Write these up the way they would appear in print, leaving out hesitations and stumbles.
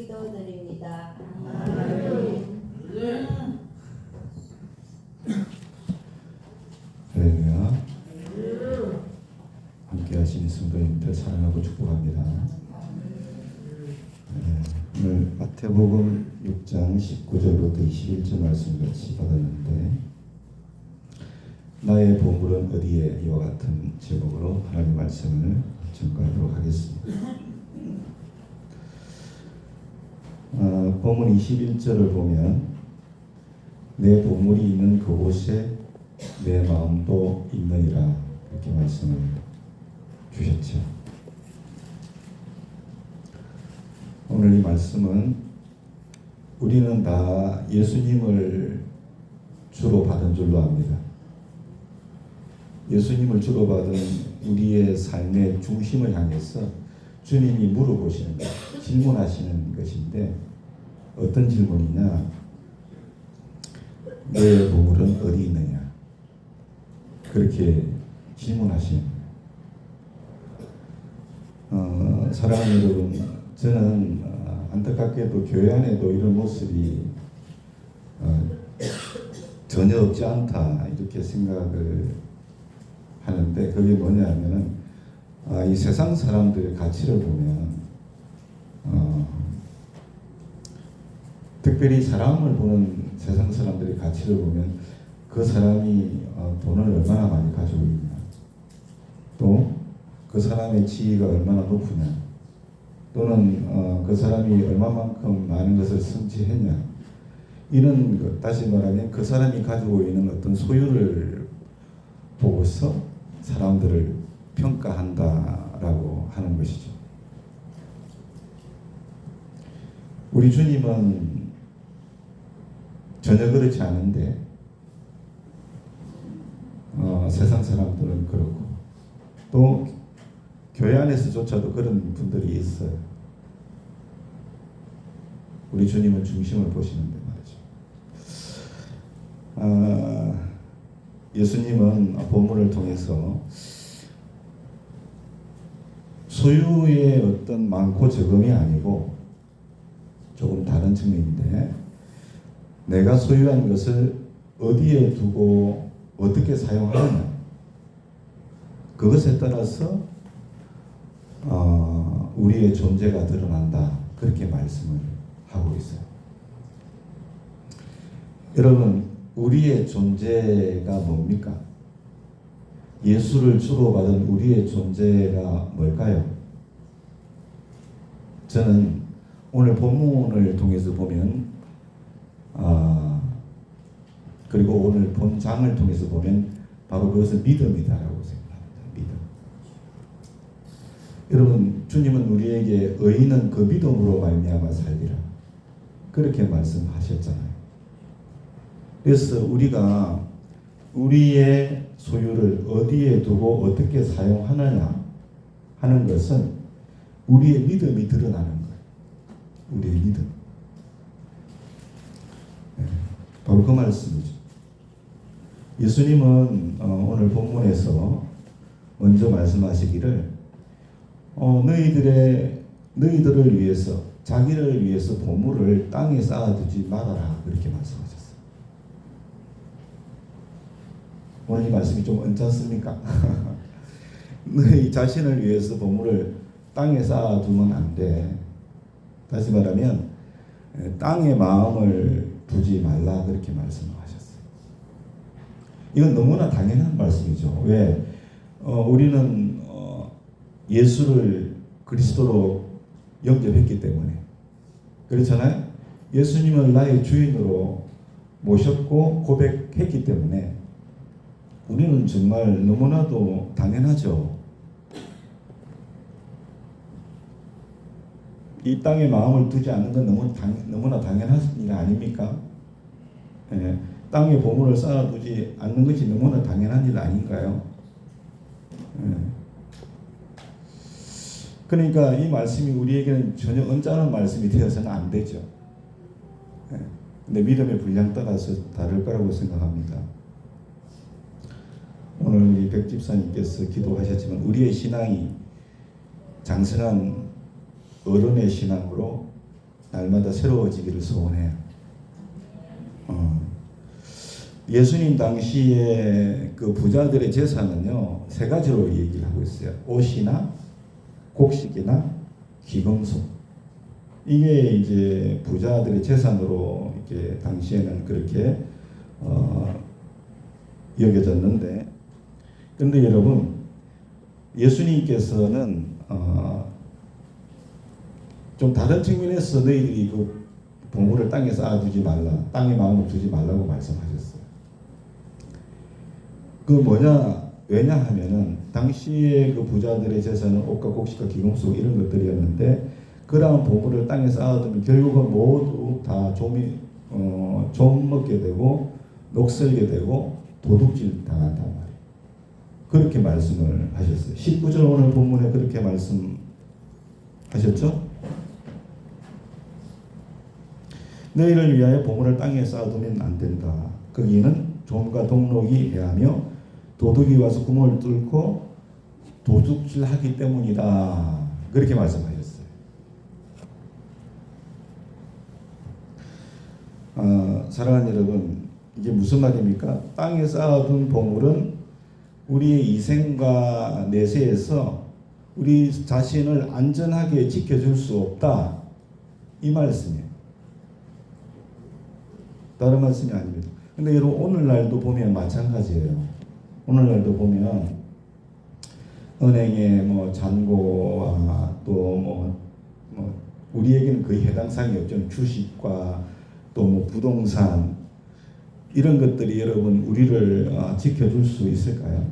기도드립니다. 할렐루야. 함께 하시는 성도님들 사랑하고 축복합니다. 오늘 마태복음 6장 19절부터 21절 말씀 같이 받았는데, 나의 보물은 어디에? 이와 같은 제목으로 하나님의 말씀을 전가하도록 하겠습니다. 본문 21절을 보면 내 보물이 있는 그곳에 내 마음도 있느니라, 이렇게 말씀을 주셨죠. 오늘 이 말씀은 우리는 다 예수님을 주로 받은 줄로 압니다. 예수님을 주로 받은 우리의 삶의 중심을 향해서 주님이 물어보시는 것, 질문하시는 것인데, 어떤 질문이냐? 내 보물은 어디 있느냐? 그렇게 질문하시는 거예요. 사랑하는 여러분, 저는 안타깝게도 교회 안에도 이런 모습이 전혀 없지 않다, 이렇게 생각을 하는데, 그게 뭐냐 하면은 이 세상 사람들의 가치를 보면 특별히 사람을 보는 세상 사람들의 가치를 보면 그 사람이 돈을 얼마나 많이 가지고 있냐, 또 그 사람의 지위가 얼마나 높으냐, 또는 그 사람이 얼마만큼 많은 것을 성취했냐, 이런 것, 다시 말하면 그 사람이 가지고 있는 어떤 소유를 보고서 사람들을 평가한다라고 하는 것이죠. 우리 주님은 전혀 그렇지 않은데 세상 사람들은 그렇고, 또 교회 안에서조차도 그런 분들이 있어요. 우리 주님은 중심을 보시는데 말이죠. 예수님은 본문을 통해서 소유의 어떤 많고 적음이 아니고 조금 다른 측면인데, 내가 소유한 것을 어디에 두고 어떻게 사용하느냐, 그것에 따라서 우리의 존재가 드러난다, 그렇게 말씀을 하고 있어요. 여러분, 우리의 존재가 뭡니까? 예수를 주로 받은 우리의 존재가 뭘까요? 저는 오늘 본문을 통해서 보면, 그리고 오늘 본장을 통해서 보면 바로 그것은 믿음이다라고 생각합니다. 믿음. 여러분, 주님은 우리에게 의인은 그 믿음으로 말미암아 살리라, 그렇게 말씀하셨잖아요. 그래서 우리가 우리의 소유를 어디에 두고 어떻게 사용하느냐 하는 것은 우리의 믿음이 드러나는 거예요. 우리의 믿음. 바로 그 말씀이죠. 예수님은 오늘 본문에서 먼저 말씀하시기를 너희들을 위해서, 자기를 위해서 보물을 땅에 쌓아두지 말아라, 그렇게 말씀하셨어요. 오늘 이 말씀이 좀 언짢습니까? 너희 자신을 위해서 보물을 땅에 쌓아두면 안 돼. 다시 말하면 땅에 마음을 두지 말라, 그렇게 말씀하셨어요. 이건 너무나 당연한 말씀이죠. 왜? 우리는 예수를 그리스도로 영접했기 때문에. 그렇잖아요. 예수님을 나의 주인으로 모셨고 고백했기 때문에 우리는 정말 너무나도 당연하죠. 이 땅에 마음을 두지 않는 건 너무나 당연한 일 아닙니까? 예, 땅에 보물을 쌓아두지 않는 것이 너무나 당연한 일 아닌가요? 예. 그러니까 이 말씀이 우리에게는 전혀 언짢은 말씀이 되어서는 안 되죠. 예. 근데 믿음의 분량 따라서 다를 거라고 생각합니다. 오늘 우리 백 집사님께서 기도하셨지만 우리의 신앙이 장성한 어른의 신앙으로 날마다 새로워지기를 소원해요. 예수님 당시에 그 부자들의 재산은요, 세 가지로 얘기를 하고 있어요. 옷이나 곡식이나 귀금속. 이게 이제 부자들의 재산으로 이렇게 당시에는 그렇게 여겨졌는데, 근데 여러분, 예수님께서는 좀 다른 측면에서 너희들이 그 보물을 땅에 쌓아두지 말라, 땅에 마음을 두지 말라고 말씀하셨어요. 그 뭐냐, 왜냐하면은 당시에 그 부자들의 재산은 옷과 곡식과 귀금속 이런 것들이었는데, 그러한 보물을 땅에 쌓아두면 결국은 모두 다 좀 먹게 되고 녹슬게 되고 도둑질 당한단 말이에요. 그렇게 말씀을 하셨어요. 19절 오늘 본문에 그렇게 말씀하셨죠? 너희를 위하여 보물을 땅에 쌓아두면 안 된다. 거기는 좀과 동록이 해하며 도둑이 와서 구멍을 뚫고 도둑질하기 때문이다. 그렇게 말씀하셨어요. 사랑하는 여러분, 이게 무슨 말입니까? 땅에 쌓아둔 보물은 우리의 이생과 내세에서 우리 자신을 안전하게 지켜줄 수 없다. 이 말씀이에요. 다른 말씀이 아닙니다. 근데 여러분, 오늘날도 보면 마찬가지예요. 오늘날도 보면 은행의 뭐 잔고와 또 우리에게는 거의 해당 사항이 없죠. 주식과 또 뭐 부동산 이런 것들이 여러분 우리를 지켜줄 수 있을까요?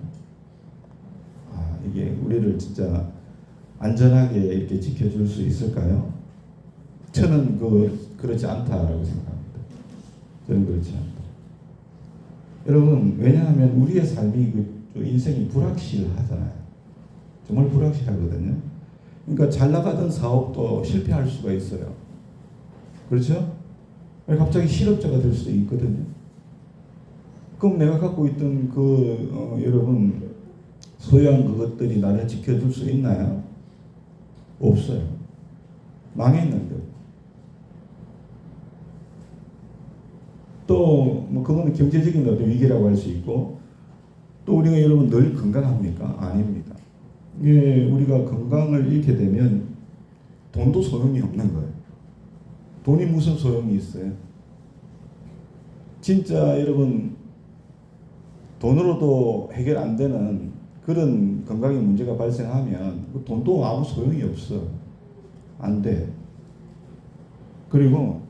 이게 우리를 진짜 안전하게 이렇게 지켜줄 수 있을까요? 저는 그렇지 않다라고 생각합니다. 저는 그렇지 않다. 여러분, 왜냐하면 우리의 삶이 인생이 불확실하잖아요. 정말 불확실하거든요. 그러니까 잘 나가던 사업도 실패할 수가 있어요. 그렇죠? 갑자기 실업자가 될 수도 있거든요. 그럼 내가 갖고 있던 여러분 소유한 그것들이 나를 지켜줄 수 있나요? 없어요. 망했는데. 또 그거는 경제적인 어떤 위기라고 할 수 있고, 또 우리가 여러분 늘 건강합니까? 아닙니다. 우리가 건강을 잃게 되면 돈도 소용이 없는 거예요. 돈이 무슨 소용이 있어요? 진짜 여러분 돈으로도 해결 안 되는 그런 건강의 문제가 발생하면 그 돈도 아무 소용이 없어. 안 돼. 그리고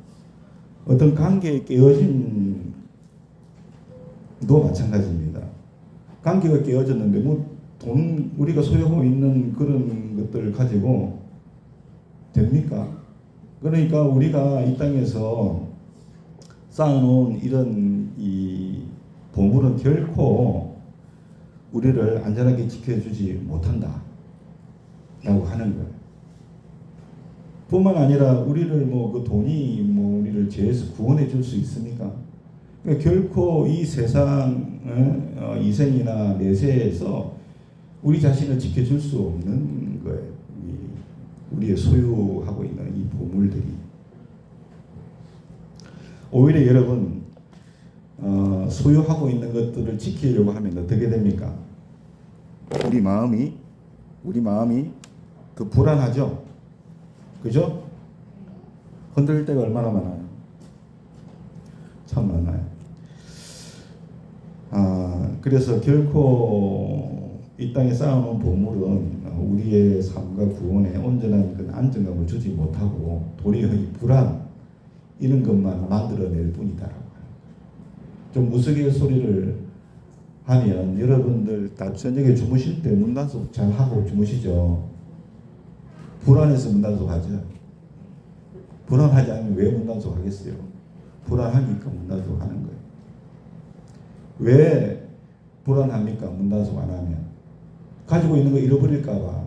어떤 관계에 깨어짐도 마찬가지입니다. 관계가 깨어졌는데 우리가 소유하고 있는 그런 것들을 가지고 됩니까? 그러니까 우리가 이 땅에서 쌓아놓은 이런 이 보물은 결코 우리를 안전하게 지켜주지 못한다 라고 하는 거예요. 뿐만 아니라 우리를 그 돈이 우리를 죄에서 구원해 줄 수 있습니까? 그러니까 결코 이 세상 이생이나 내세에서 우리 자신을 지켜줄 수 없는 거예요. 우리의 소유하고 있는 이 보물들이. 오히려 여러분 소유하고 있는 것들을 지키려고 하면 어떻게 됩니까? 우리 마음이 더 불안하죠. 그죠? 흔들릴 때가 얼마나 많아요. 참 많아요. 그래서 결코 이 땅에 쌓아놓은 보물은 우리의 삶과 구원에 온전한 그 안정감을 주지 못하고 도리어 이 불안 이런 것만 만들어낼 뿐이다라고. 좀 우스갯소리를 하면 여러분들 다 저녁에 주무실 때 문단속 잘 하고 주무시죠. 불안해서 문단속 하죠. 불안하지 않으면 왜 문단속 하겠어요? 불안하니까 문단속 하는 거예요. 왜 불안합니까? 문단속 안 하면 가지고 있는 거 잃어버릴까봐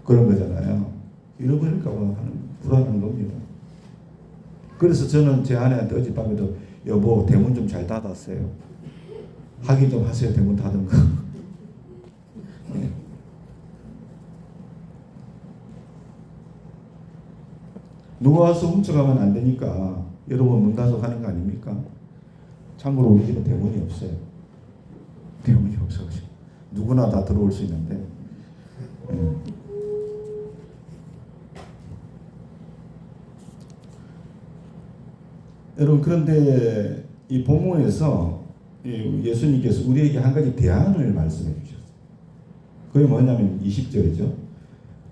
그런 거잖아요. 잃어버릴까봐 하는 불안한 겁니다. 그래서 저는 제 아내한테 어젯밤에도 여보 대문 좀 잘 닫았어요. 확인 좀 하세요. 대문 닫은 거. 들어와서 훔쳐가면 안 되니까 여러분 문 닫아서 하는 거 아닙니까? 참고로 우리 집은 대문이 없어요. 대문이 없어가지고 누구나 다 들어올 수 있는데 여러분, 그런데 이 본문에서 예수님께서 우리에게 한 가지 대안을 말씀해 주셨어요. 그게 뭐냐면 20절이죠.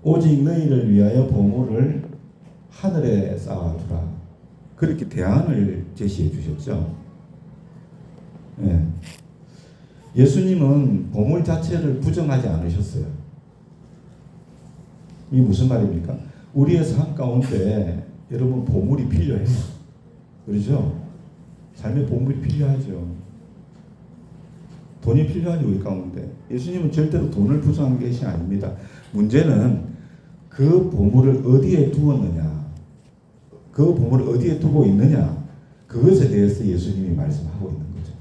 오직 너희를 위하여 보물을 하늘에 쌓아두라. 그렇게 대안을 제시해 주셨죠. 예. 예수님은 보물 자체를 부정하지 않으셨어요. 이게 무슨 말입니까? 우리의 삶 가운데 여러분 보물이 필요해요. 그렇죠? 삶에 보물이 필요하죠. 돈이 필요하죠, 우리 가운데. 예수님은 절대로 돈을 부정한 것이 아닙니다. 문제는 그 보물을 어디에 두었느냐, 그 보물을 어디에 두고 있느냐, 그것에 대해서 예수님이 말씀하고 있는 거죠.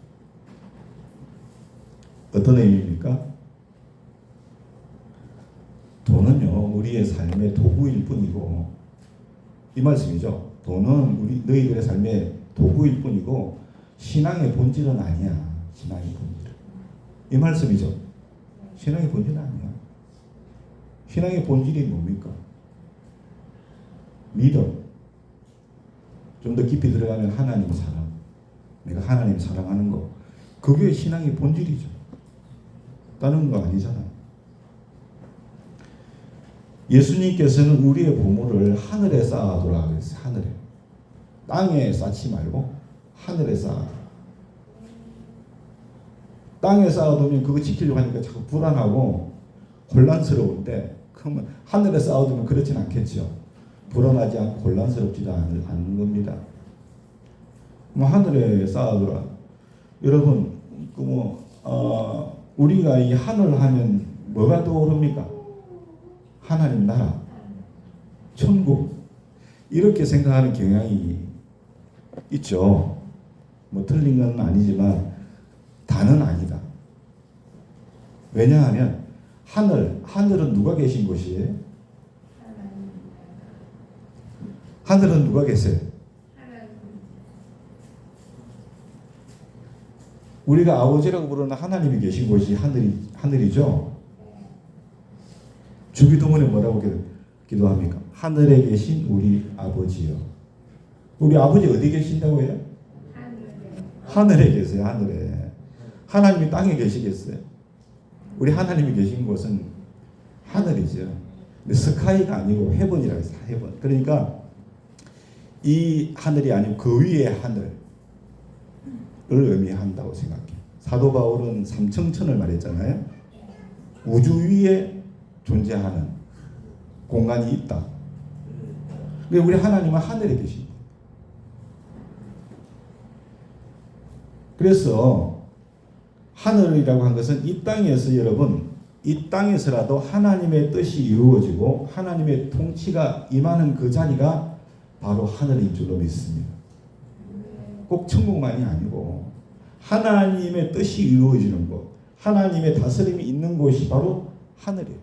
어떤 의미입니까? 돈은요, 우리의 삶의 도구일 뿐이고, 이 말씀이죠. 돈은 너희들의 삶의 도구일 뿐이고 신앙의 본질은 아니야. 신앙의 본질은. 이 말씀이죠. 신앙의 본질은 아니야. 신앙의 본질이 뭡니까? 믿음. 좀 더 깊이 들어가면 하나님 사랑. 내가 하나님 사랑하는 거. 그게 신앙의 본질이죠. 다른 거 아니잖아요. 예수님께서는 우리의 보물을 하늘에 쌓아두라 그랬어요. 하늘에. 땅에 쌓지 말고 하늘에 쌓아두라. 땅에 쌓아두면 그거 지키려고 하니까 자꾸 불안하고 혼란스러운데, 그러면 하늘에 쌓아두면 그렇진 않겠죠. 불안하지 않고 혼란스럽지도 않은 겁니다. 뭐 하늘에 쌓아두라. 여러분, 우리가 이 하늘 하면 뭐가 떠오릅니까? 하나님 나라, 천국, 이렇게 생각하는 경향이 있죠. 뭐 틀린 건 아니지만 다는 아니다. 왜냐하면 하늘은 누가 계신 곳이에요? 하늘은 누가 계세요? 우리가 아버지라고 부르는 하나님이 계신 곳이 하늘이죠. 주기도문에 뭐라고 기도합니까? 하늘에 계신 우리 아버지요. 우리 아버지 어디 계신다고 해요? 하늘에 계세요. 하늘에. 하나님이 땅에 계시겠어요? 우리 하나님이 계신 곳은 하늘이죠. 근데 스카이가 아니고 헤븐이라고 해서 헤븐. 그러니까 이 하늘이 아니고 그 위의 하늘을 의미한다고 생각해요. 사도 바울은 삼청천을 말했잖아요. 우주 위에 존재하는 공간이 있다. 근데 우리 하나님은 하늘에 계십니다. 그래서 하늘이라고 한 것은 이 땅에서, 여러분, 이 땅에서라도 하나님의 뜻이 이루어지고 하나님의 통치가 임하는 그 자리가 바로 하늘인 줄로 믿습니다. 꼭 천국만이 아니고 하나님의 뜻이 이루어지는 곳, 하나님의 다스림이 있는 곳이 바로 하늘이에요.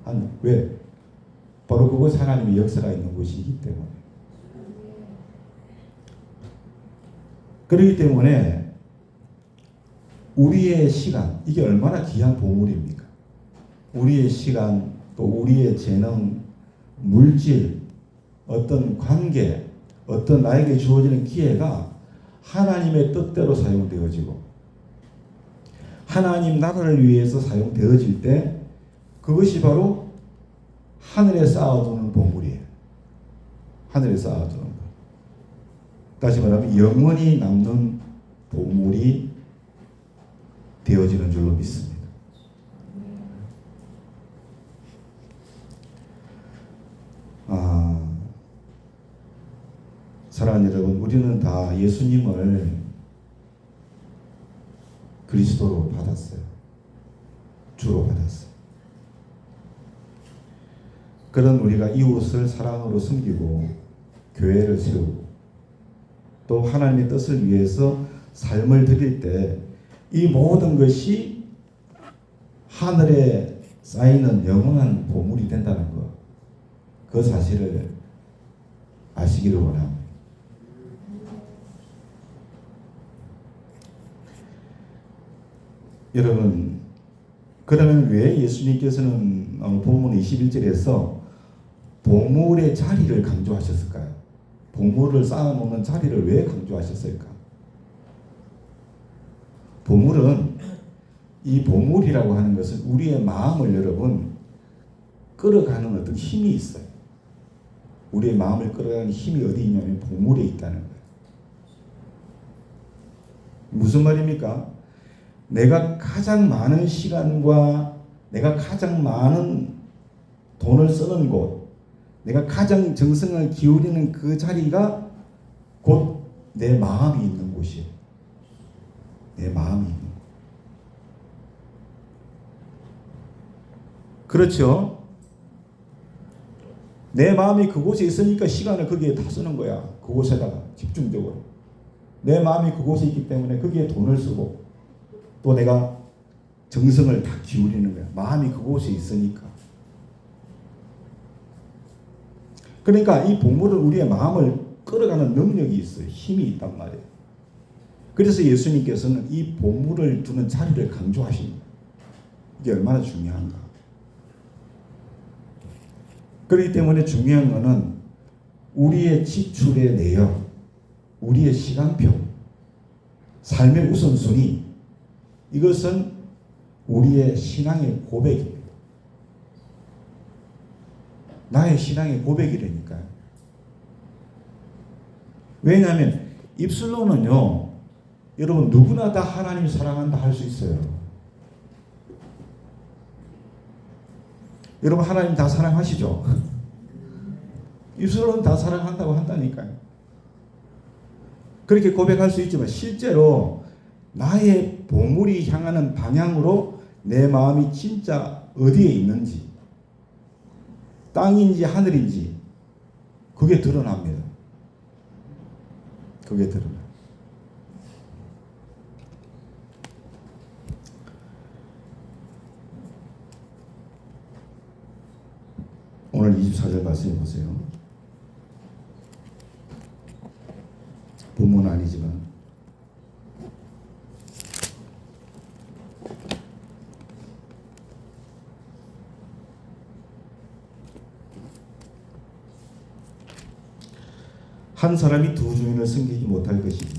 하늘. 왜? 바로 그곳 하나님의 역사가 있는 곳이기 때문에. 그렇기 때문에 우리의 시간, 이게 얼마나 귀한 보물입니까? 우리의 시간, 또 우리의 재능, 물질, 어떤 관계, 어떤 나에게 주어지는 기회가 하나님의 뜻대로 사용되어지고 하나님 나라를 위해서 사용되어질 때 그것이 바로 하늘에 쌓아두는 보물이에요. 하늘에 쌓아두는 보물. 다시 말하면 영원히 남는 보물이 되어지는 줄로 믿습니다. 사랑하는 여러분, 우리는 다 예수님을 그리스도로 받았어요. 주로 받았어요. 그런 우리가 이웃을 사랑으로 섬기고 교회를 세우고 또 하나님의 뜻을 위해서 삶을 드릴 때 이 모든 것이 하늘에 쌓이는 영원한 보물이 된다는 것, 그 사실을 아시기를 원합니다. 여러분, 그러면 왜 예수님께서는 본문 21절에서 보물의 자리를 강조하셨을까요? 보물을 쌓아놓는 자리를 왜 강조하셨을까? 보물은, 이 보물이라고 하는 것은 우리의 마음을 여러분 끌어가는 어떤 힘이 있어요. 우리의 마음을 끌어가는 힘이 어디 있냐면 보물에 있다는 거예요. 무슨 말입니까? 내가 가장 많은 시간과 내가 가장 많은 돈을 쓰는 곳, 내가 가장 정성을 기울이는 그 자리가 곧 내 마음이 있는 곳이에요. 내 마음이 있는 곳. 그렇죠? 내 마음이 그곳에 있으니까 시간을 거기에 다 쓰는 거야. 그곳에다가 집중적으로. 내 마음이 그곳에 있기 때문에 거기에 돈을 쓰고 또 내가 정성을 다 기울이는 거야. 마음이 그곳에 있으니까. 그러니까 이 보물은 우리의 마음을 끌어가는 능력이 있어요. 힘이 있단 말이에요. 그래서 예수님께서는 이 보물을 두는 자리를 강조하십니다. 이게 얼마나 중요한가. 그렇기 때문에 중요한 것은 우리의 지출의 내역, 우리의 시간표, 삶의 우선순위, 이것은 우리의 신앙의 고백입니다. 나의 신앙의 고백이라니까요. 왜냐하면 입술로는요, 여러분 누구나 다 하나님 사랑한다 할 수 있어요. 여러분 하나님 다 사랑하시죠? 입술로는 다 사랑한다고 한다니까요. 그렇게 고백할 수 있지만 실제로 나의 보물이 향하는 방향으로 내 마음이 진짜 어디에 있는지, 땅인지 하늘인지 그게 드러납니다. 그게 드러나요. 오늘 24절 말씀해 보세요. 본문은 아니지만 한 사람이 두 주인을 섬기지 못할 것이니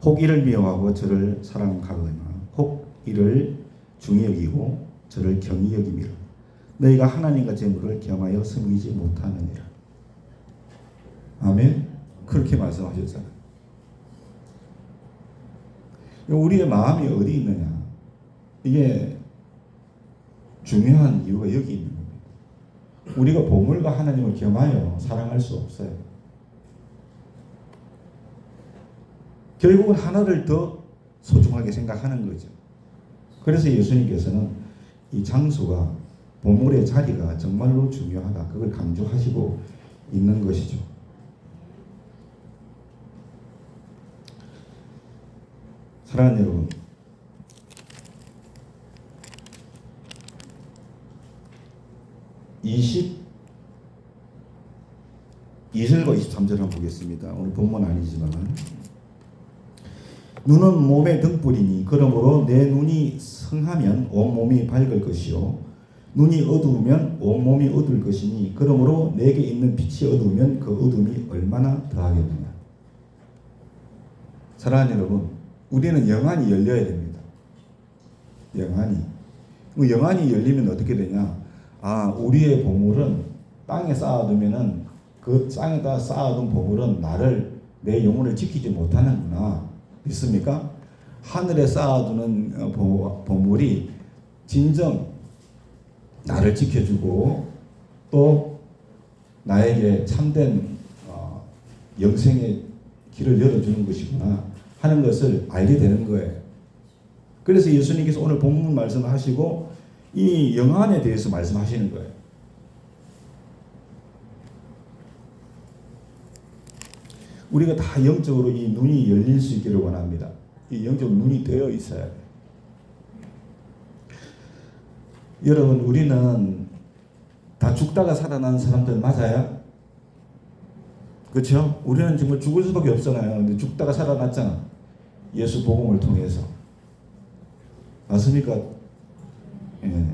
혹 이를 미워하고 저를 사랑하거나 혹 이를 중히 여기고 저를 경히 여김이라. 너희가 하나님과 재물을 겸하여 섬기지 못하느니라. 아멘. 그렇게 말씀하셨잖아요. 우리의 마음이 어디 있느냐, 이게 중요한 이유가 여기 있는 겁니다. 우리가 보물과 하나님을 겸하여 사랑할 수 없어요. 결국은 하나를 더 소중하게 생각하는 거죠. 그래서 예수님께서는 이 장수가, 보물의 자리가 정말로 중요하다, 그걸 강조하시고 있는 것이죠. 사랑하는 여러분, (22절과 23절 한번 보겠습니다. 오늘 본문 아니지만 눈은 몸의 등불이니 그러므로 내 눈이 성하면 온몸이 밝을 것이요 눈이 어두우면 온몸이 어두울 것이니 그러므로 내게 있는 빛이 어두우면 그 어둠이 얼마나 더하겠느냐. 사랑하는 여러분, 우리는 영안이 열려야 됩니다. 영안이. 영안이 열리면 어떻게 되냐? 우리의 보물은 땅에 쌓아두면은 그 땅에다 쌓아둔 보물은 내 영혼을 지키지 못하는구나. 믿습니까? 하늘에 쌓아두는 보물이 진정 나를 지켜주고 또 나에게 참된 영생의 길을 열어주는 것이구나 하는 것을 알게 되는 거예요. 그래서 예수님께서 오늘 본문 말씀하시고 이 영안에 대해서 말씀하시는 거예요. 우리가 다 영적으로 이 눈이 열릴 수 있기를 원합니다. 이 영적 눈이 되어 있어야 돼요. 여러분, 우리는 다 죽다가 살아나는 사람들 맞아요? 그렇죠? 우리는 정말 죽을 수밖에 없잖아요. 근데 죽다가 살아났잖아. 예수 복음을 통해서. 맞습니까? 예.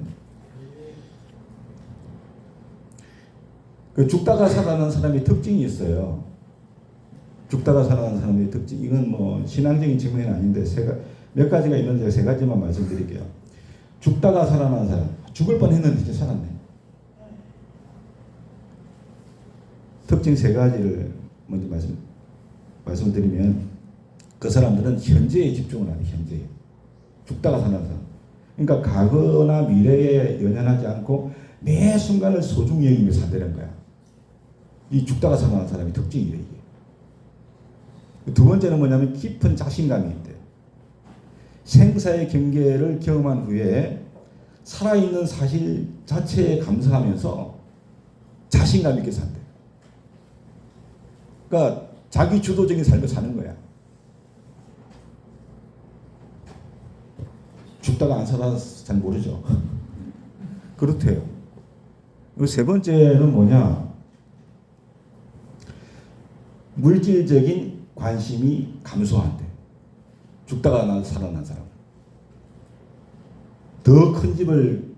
그 죽다가 살아난 사람의 특징이 있어요. 죽다가 살아난 사람의 특징. 이건 뭐 신앙적인 측면은 아닌데 몇 가지가 있는데 세 가지만 말씀드릴게요. 죽다가 살아난 사람. 죽을 뻔했는데 이제 살았네. 특징 세 가지를 먼저 말씀드리면 그 사람들은 현재에 집중을 하는 현재에. 죽다가 살아난 사람. 그러니까 과거나 미래에 연연하지 않고 매 순간을 소중히 여기며 산다는 거야. 이 죽다가 살아난 사람의 특징이에요. 이게. 두 번째는 뭐냐면 깊은 자신감이 있대. 생사의 경계를 경험한 후에 살아있는 사실 자체에 감사하면서 자신감 있게 산대. 그러니까 자기 주도적인 삶을 사는 거야. 죽다가 안 살아서 잘 모르죠. 그렇대요. 그리고 세 번째는 뭐냐? 물질적인 관심이 감소한대. 죽다가 살아난 사람. 더 큰 집을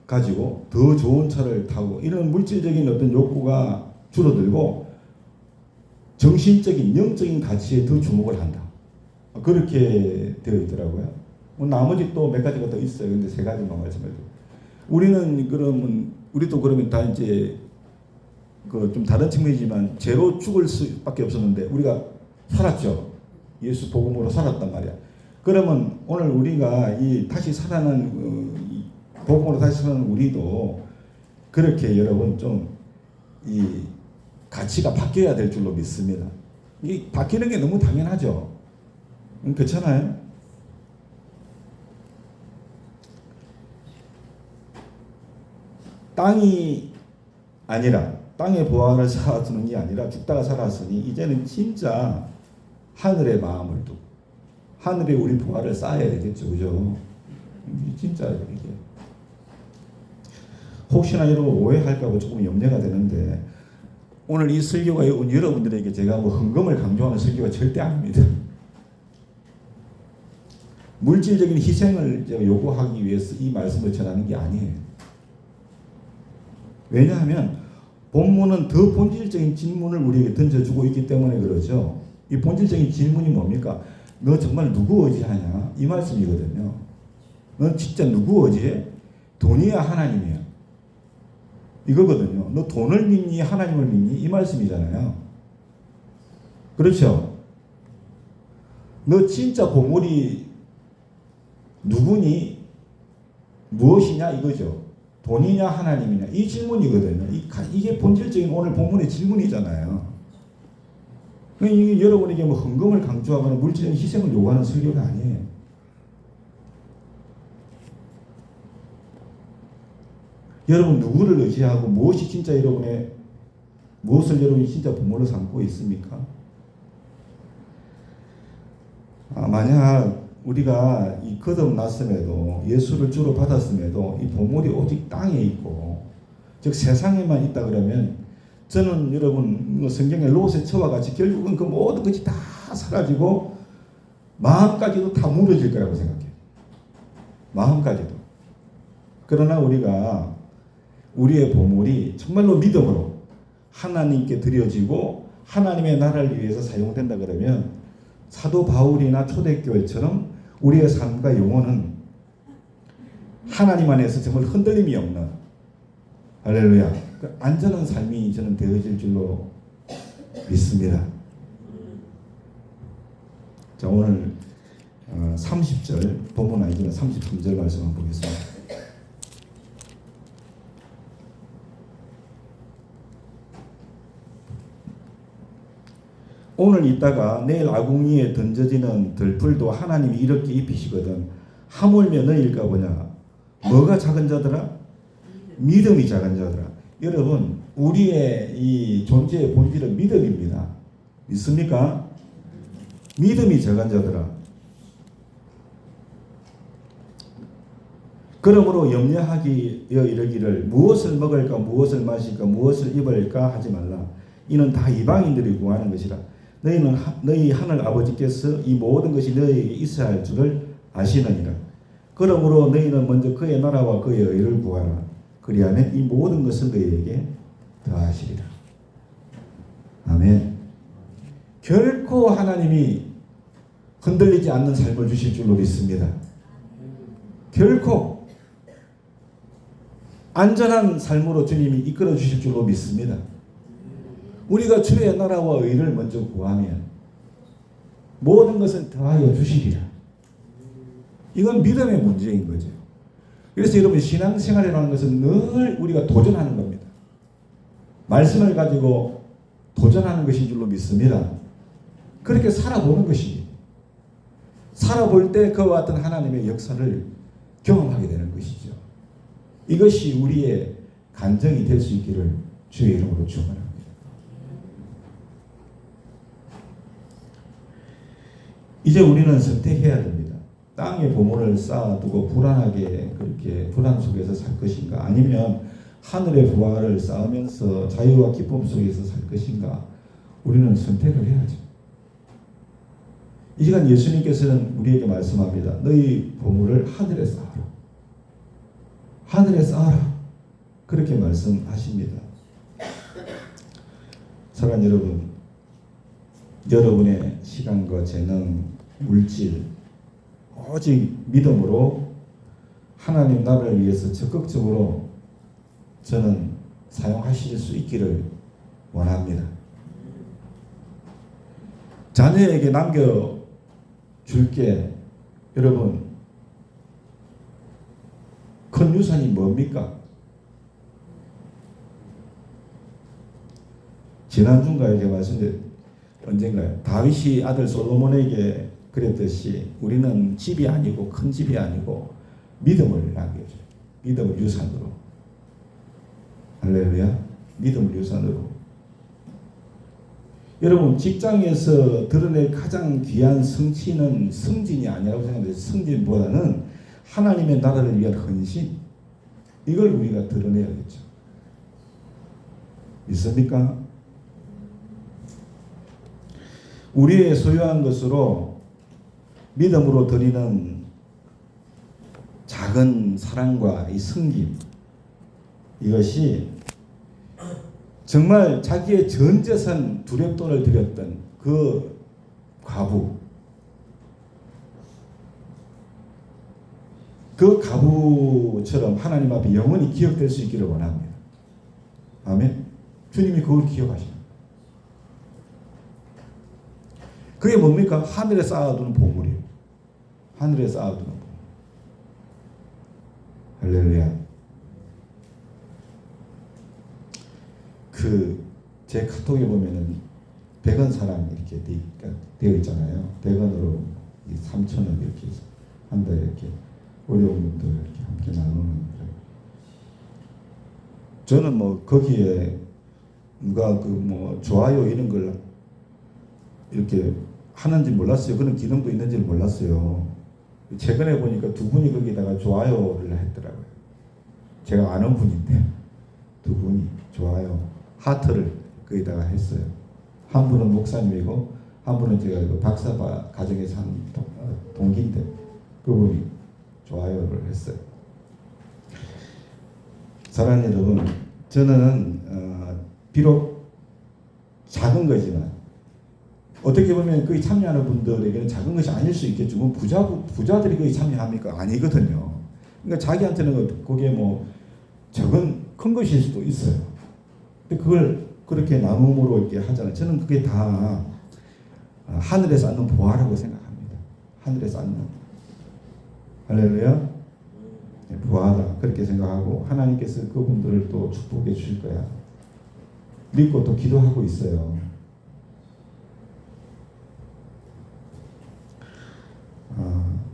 가지고 더 좋은 차를 타고 이런 물질적인 어떤 욕구가 줄어들고 정신적인 영적인 가치에 더 주목을 한다. 그렇게 되어 있더라고요. 나머지 또 몇 가지가 더 있어요. 근데 세 가지만 말씀드려요. 우리는 그러면 우리도 그러면 다 이제 그 좀 다른 측면이지만 죄로 죽을 수밖에 없었는데 우리가 살았죠. 예수 복음으로 살았단 말이야. 그러면 오늘 우리가 이 다시 살아난 복음으로 다시 살아난 우리도 그렇게 여러분 좀 이 가치가 바뀌어야 될 줄로 믿습니다. 이 바뀌는 게 너무 당연하죠. 그렇잖아요. 땅이 아니라 땅의 보화를 쌓아두는 게 아니라 죽다가 살았으니 이제는 진짜 하늘의 마음을 두고 하늘에 우리 보화를 쌓아야 되겠죠. 그죠? 진짜 이게 혹시나 여러분 오해할까 봐 조금 염려가 되는데 오늘 이 설교가 여러분들에게 제가 뭐 헌금을 강조하는 설교가 절대 아닙니다. 물질적인 희생을 요구하기 위해서 이 말씀을 전하는 게 아니에요. 왜냐하면 본문은 더 본질적인 질문을 우리에게 던져주고 있기 때문에 그러죠. 이 본질적인 질문이 뭡니까? 너 정말 누구 의지하냐? 이 말씀이거든요. 넌 진짜 누구 의지해? 돈이야 하나님이야. 이거거든요. 너 돈을 믿니? 하나님을 믿니? 이 말씀이잖아요. 그렇죠? 너 진짜 보물이 누구니? 무엇이냐? 이거죠. 돈이냐 하나님이냐 이 질문이거든요. 이게 본질적인 오늘 본문의 질문이잖아요. 이게 여러분에게 뭐 헌금을 강조하거나 물질적인 희생을 요구하는 설교가 아니에요. 여러분 누구를 의지하고 무엇이 진짜 무엇을 여러분이 진짜 본물로 삼고 있습니까? 만약 우리가 이 거듭났음에도 예수를 주로 받았음에도 이 보물이 오직 땅에 있고 즉 세상에만 있다 그러면 저는 여러분 성경의 롯의 처와 같이 결국은 그 모든 것이 다 사라지고 마음까지도 다 무너질 거라고 생각해요. 마음까지도. 그러나 우리가 우리의 보물이 정말로 믿음으로 하나님께 드려지고 하나님의 나라를 위해서 사용된다 그러면 사도 바울이나 초대교회처럼 우리의 삶과 영혼은 하나님 안에서 정말 흔들림이 없는 할렐루야 안전한 삶이 저는 되어질 줄로 믿습니다. 자 오늘 30절 본문 아니지만 33절 말씀 한번 보겠습니다. 오늘 있다가 내일 아궁이에 던져지는 들풀도 하나님이 이렇게 입히시거든. 하물며 너희일까 보냐. 뭐가 작은 자더라? 믿음이 작은 자더라. 여러분 우리의 이 존재의 본질은 믿음입니다. 믿습니까? 믿음이 작은 자더라. 그러므로 염려하기여 이르기를 무엇을 먹을까 무엇을 마실까 무엇을 입을까 하지 말라. 이는 다 이방인들이 구하는 것이라. 너희 하늘 아버지께서 이 모든 것이 너희에게 있어야 할 줄을 아시느니라. 그러므로 너희는 먼저 그의 나라와 그의 의를 구하라. 그리하면 이 모든 것을 너희에게 더하시리라. 아멘. 결코 하나님이 흔들리지 않는 삶을 주실 줄로 믿습니다. 결코 안전한 삶으로 주님이 이끌어 주실 줄로 믿습니다. 우리가 주의 나라와 의를 먼저 구하면 모든 것은 더하여 주시리라. 이건 믿음의 문제인 거죠. 그래서 여러분 신앙생활이라는 것은 늘 우리가 도전하는 겁니다. 말씀을 가지고 도전하는 것인 줄로 믿습니다. 그렇게 살아보는 것이 살아볼 때 그와 같은 하나님의 역사를 경험하게 되는 것이죠. 이것이 우리의 간증이 될 수 있기를 주의 이름으로 축원합니다. 이제 우리는 선택해야 됩니다. 땅에 보물을 쌓아두고 불안하게 그렇게 불안 속에서 살 것인가, 아니면 하늘의 부활을 쌓으면서 자유와 기쁨 속에서 살 것인가. 우리는 선택을 해야죠. 이 시간 예수님께서는 우리에게 말씀합니다. 너희 보물을 하늘에 쌓아라. 하늘에 쌓아라. 그렇게 말씀하십니다. 사랑하는 여러분, 여러분의 시간과 재능, 물질, 오직 믿음으로 하나님 나라를 위해서 적극적으로 저는 사용하실 수 있기를 원합니다. 자녀에게 남겨줄게. 여러분, 큰 유산이 뭡니까? 지난주인가요? 제가 말씀드린 언젠가요? 다윗이 아들 솔로몬에게 그랬듯이 우리는 집이 아니고 큰 집이 아니고 믿음을 남겨줘요. 믿음을 유산으로. 할렐루야. 믿음을 유산으로. 여러분, 직장에서 드러낼 가장 귀한 성취는 승진이 아니라고 생각해요. 승진보다는 하나님의 나라를 위한 헌신, 이걸 우리가 드러내야겠죠. 믿습니까? 우리의 소유한 것으로 믿음으로 드리는 작은 사랑과 이 섬김, 이것이 정말 자기의 전 재산 두렵돈을 드렸던 그 과부, 그 과부처럼 하나님 앞에 영원히 기억될 수 있기를 원합니다. 아멘. 주님이 그걸 기억하십니다. 그게 뭡니까? 하늘에 쌓아두는 보물이에요. 하늘에 쌓아두는 보물. 할렐루야. 제 카톡에 보면은 100원 사랑 이렇게 되어 있잖아요. 100원으로 3,000원 이렇게 해서 한 달에 이렇게 어려운 분들 이렇게 함께 나누는 거예요. 저는 뭐 거기에 누가 좋아요 이런 걸 이렇게 하는지 몰랐어요. 그런 기능도 있는지 몰랐어요. 최근에 보니까 두 분이 거기다가 좋아요를 했더라고요. 제가 아는 분인데 두 분이 좋아요 하트를 거기다가 했어요. 한 분은 목사님이고 한 분은 제가 박사바 가정에서 한 동기인데 그분이 좋아요를 했어요. 사랑하는 여러분, 저는 비록 작은 거지만 어떻게 보면 거기 참여하는 분들에게는 작은 것이 아닐 수 있겠지만 부자들이 거기 참여합니까? 아니거든요. 그러니까 자기한테는 그게 적은 큰 것일 수도 있어요. 근데 그걸 그렇게 나눔으로 이렇게 하잖아요. 저는 그게 다 하늘에 쌓는 보화라고 생각합니다. 하늘에 쌓는. 할렐루야. 보화다. 그렇게 생각하고 하나님께서 그분들을 또 축복해 주실 거야. 믿고 또 기도하고 있어요.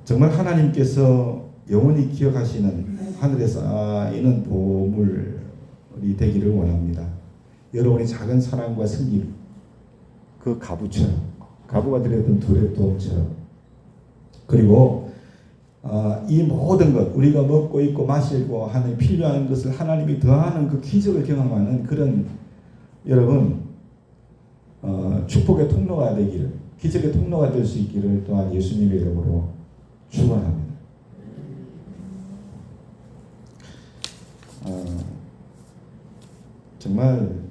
정말 하나님께서 영원히 기억하시는 하늘에 쌓이는 보물이 되기를 원합니다. 여러분의 작은 사랑과 승리, 그 가부처럼, 가부가 드렸던 두레돈처럼, 그리고 이 모든 것, 우리가 먹고 입고 마시고 하는 필요한 것을 하나님이 더하는 그 기적을 경험하는 그런 여러분 축복의 통로가 되기를, 기적의 통로가 될 수 있기를 또한 예수님의 이름으로 축원합니다. 정말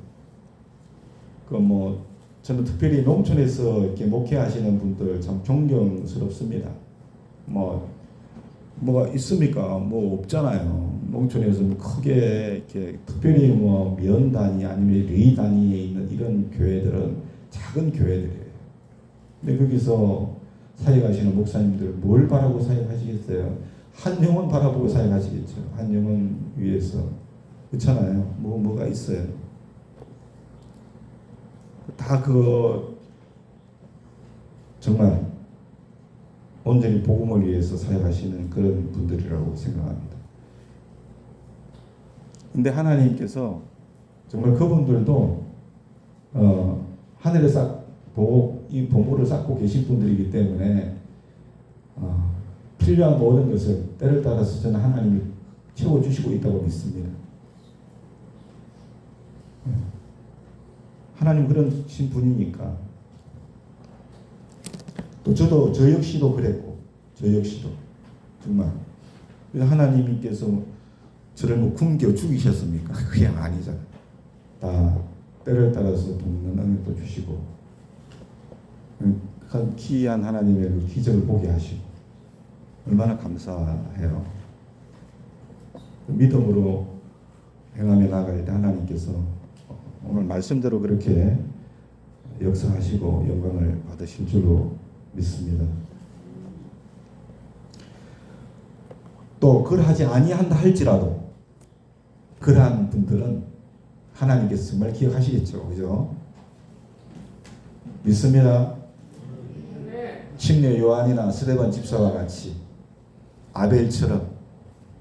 저는 특별히 농촌에서 이렇게 목회하시는 분들 참 존경스럽습니다. 뭐가 있습니까? 뭐 없잖아요. 농촌에서 크게 이렇게 특별히 면 단위 아니면 리 단위에 있는 이런 교회들은 작은 교회들이에요. 근데 거기서 사역하시는 목사님들 뭘 바라고 사역하시겠어요? 한 영혼 바라보고 사역하시겠죠. 한 영혼 위해서. 그렇잖아요. 뭐가 있어요. 다 정말 온전히 복음을 위해서 사역하시는 그런 분들이라고 생각합니다. 근데 하나님께서 정말 그분들도 하늘에 이 보물을 쌓고 계신 분들이기 때문에 필요한 모든 것을 때를 따라서 저는 하나님이 채워주시고 있다고 믿습니다. 하나님 그런 신 분이니까. 또 저 역시도 그랬고, 저 역시도 정말. 그래서 하나님께서 저를 굶겨 죽이셨습니까? 그게 아니잖아요. 다 때를 따라서 돕는 은혜도 주시고, 그 기이한 하나님의 그 기적을 보게 하시고, 얼마나 감사해요. 믿음으로 행하며 나갈 때 하나님께서 오늘 말씀대로 그렇게 역사하시고 영광을 받으실 줄로 믿습니다. 또 그러하지 아니한다 할지라도 그러한 분들은 하나님께서 정말 기억하시겠죠. 그죠? 믿습니다. 침례 요한이나 스데반 집사와 같이 아벨처럼,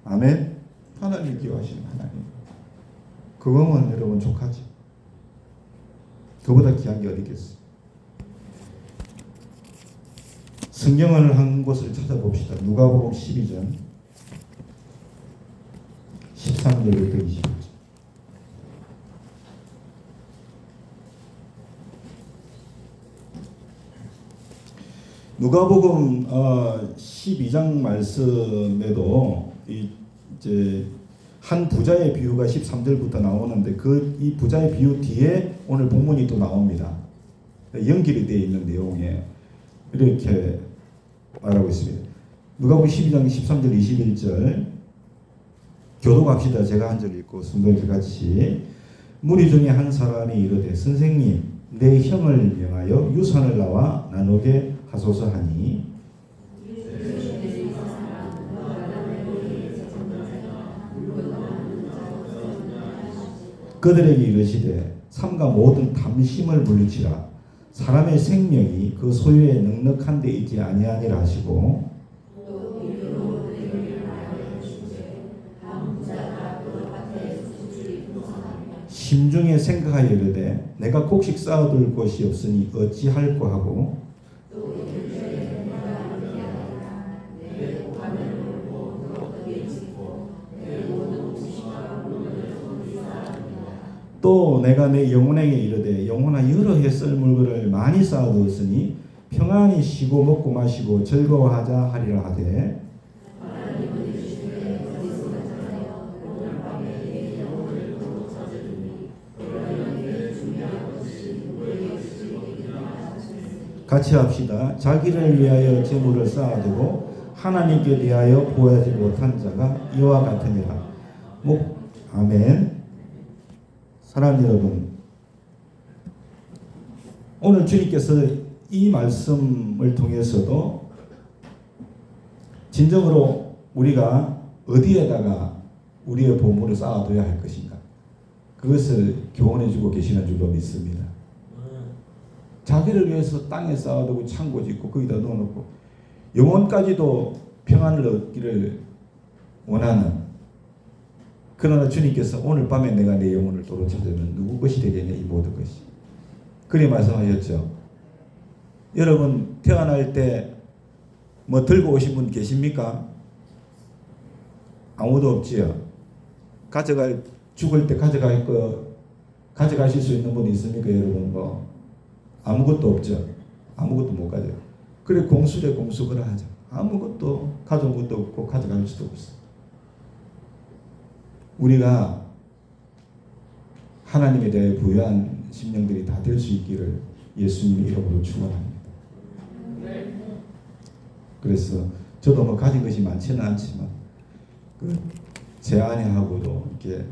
아멘. 하나님 기억하시는 하나님. 그거면 여러분 족하지. 그보다 귀한 게 어디 있겠어요. 성경을 한 곳을 찾아봅시다. 누가복음 12장 13절부터 20절. 누가복음 12장 말씀에도 이제 한 부자의 비유가 13절부터 나오는데 이 부자의 비유 뒤에 오늘 본문이 또 나옵니다. 연결이 되어 있는 내용에 이렇게 말하고 있습니다. 누가복음 12장 13절 21절 교독합시다. 제가 한 절 읽고 성도들 같이. 무리 중에 한 사람이 이르되 선생님 내 형을 명하여 유산을 나와 나누게 하소서 하니 그들에게 이르시되 삼가 모든 탐심을 물리치라. 사람의 생명이 그 소유에 넉넉한 데 있지 아니하니라 하시고 심중에 생각하여 이르되 내가 곡식 쌓아둘 곳이 없으니 어찌할꼬 하고 또 내가 내 영혼에게 이르되 영혼아 여러 해 쓸 물건을 많이 쌓아두었으니 평안히 쉬고 먹고 마시고 즐거워하자 하리라 하되 같이 합시다. 자기를 위하여 재물을 쌓아두고 하나님께 대하여 보호하지 못한 자가 이와 같으니라. 아멘. 사랑하는 여러분, 오늘 주님께서 이 말씀을 통해서도 진정으로 우리가 어디에다가 우리의 보물을 쌓아둬야 할 것인가, 그것을 교훈해 주고 계시는 줄로 믿습니다. 자기를 위해서 땅에 쌓아두고 창고 짓고 거기다 넣어놓고 영혼까지도 평안을 얻기를 원하는, 그러나 주님께서 오늘 밤에 내가 내 영혼을 도로 찾으면 누구 것이 되겠냐, 이 모든 것이. 그리 말씀하셨죠. 여러분 태어날 때 뭐 들고 오신 분 계십니까? 아무도 없지요. 죽을 때 가져가실 수 있는 분 있습니까, 여러분? 아무것도 없죠. 아무것도 못 가져요. 그래 공수래 공수거라 하죠. 아무것도 가져온 것도 없고 가져갈 수도 없어. 우리가 하나님에 대해 부여한 심령들이 다 될 수 있기를 예수님 이름으로 축원합니다. 그래서 저도 뭐 가진 것이 많지는 않지만 제 아내하고도 이렇게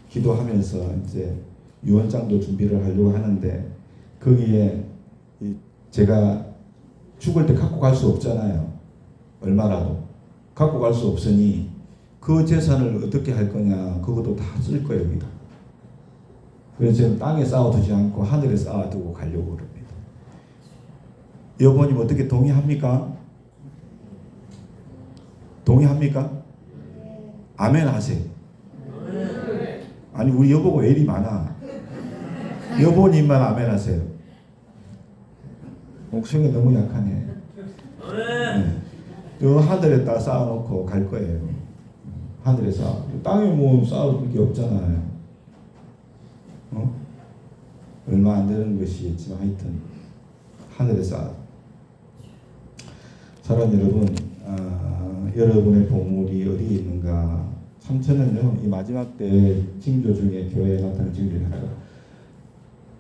기도하면서 이제 유언장도 준비를 하려고 하는데 거기에 제가 죽을 때 갖고 갈 수 없잖아요. 얼마라도 갖고 갈 수 없으니 그 재산을 어떻게 할 거냐 그것도 다 쓸 거예요. 여기다. 그래서 지금 땅에 쌓아두지 않고 하늘에 쌓아두고 가려고 그럽니다. 여보님 어떻게 동의합니까? 동의합니까? 아멘 하세요. 아니 우리 여보가 왜 이리 많아? 여보님만 아멘 하세요. 목소리가 너무 약하네. 네. 저 하늘에다 쌓아놓고 갈 거예요. 하늘에 쌓아. 땅에 뭐 쌓아둘 게 없잖아요. 얼마 안 되는 것이겠지만 하여튼 하늘에 쌓아. 사랑하는 여러분, 여러분의 보물이 어디에 있는가? 참 저는요 이 마지막 때 징조 중에 교회에 나타난 징조 중에 하나가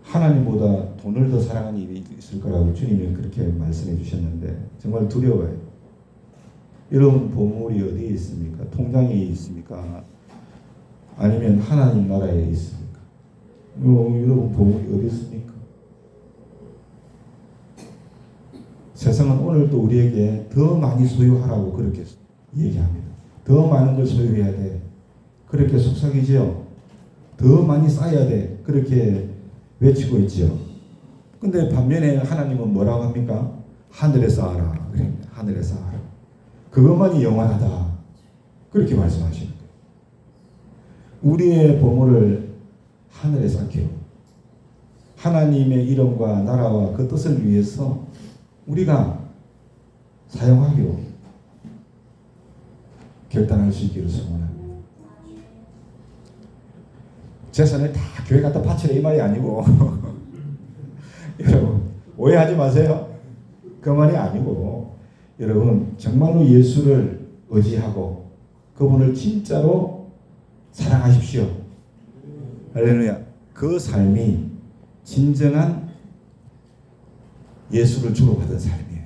하나님보다 돈을 더 사랑하는 일이 있을 거라고 주님이 그렇게 말씀해 주셨는데 정말 두려워요. 여러분 보물이 어디에 있습니까? 통장에 있습니까? 아니면 하나님 나라에 있습니까? 여러분 보물이 어디 있습니까? 세상은 오늘도 우리에게 더 많이 소유하라고 그렇게 얘기합니다. 더 많은 걸 소유해야 돼. 그렇게 속삭이죠. 더 많이 쌓아야 돼. 그렇게 외치고 있죠. 근데 반면에 하나님은 뭐라고 합니까? 하늘에 쌓아라. 그럽니다. 하늘에 쌓아라. 그것만이 영원하다. 그렇게 말씀하시는 거예요. 우리의 보물을 하늘에 쌓기로 하나님의 이름과 나라와 그 뜻을 위해서 우리가 사용하기로 결단할 수 있기를 소원합니다. 재산을 다 교회 갖다 바치라 이 말이 아니고 여러분 오해하지 마세요. 그 말이 아니고 여러분 정말로 예수를 의지하고 그분을 진짜로 사랑하십시오. 할렐루야. 그 삶이 진정한 예수를 주로 받은 삶이에요.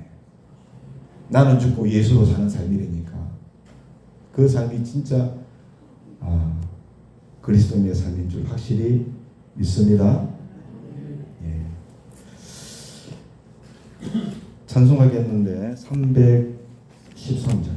나는 죽고 예수로 사는 삶이니까 그 삶이 진짜 그리스도인의 삶인 줄 확실히 믿습니다. 예. 찬송하겠는데 313장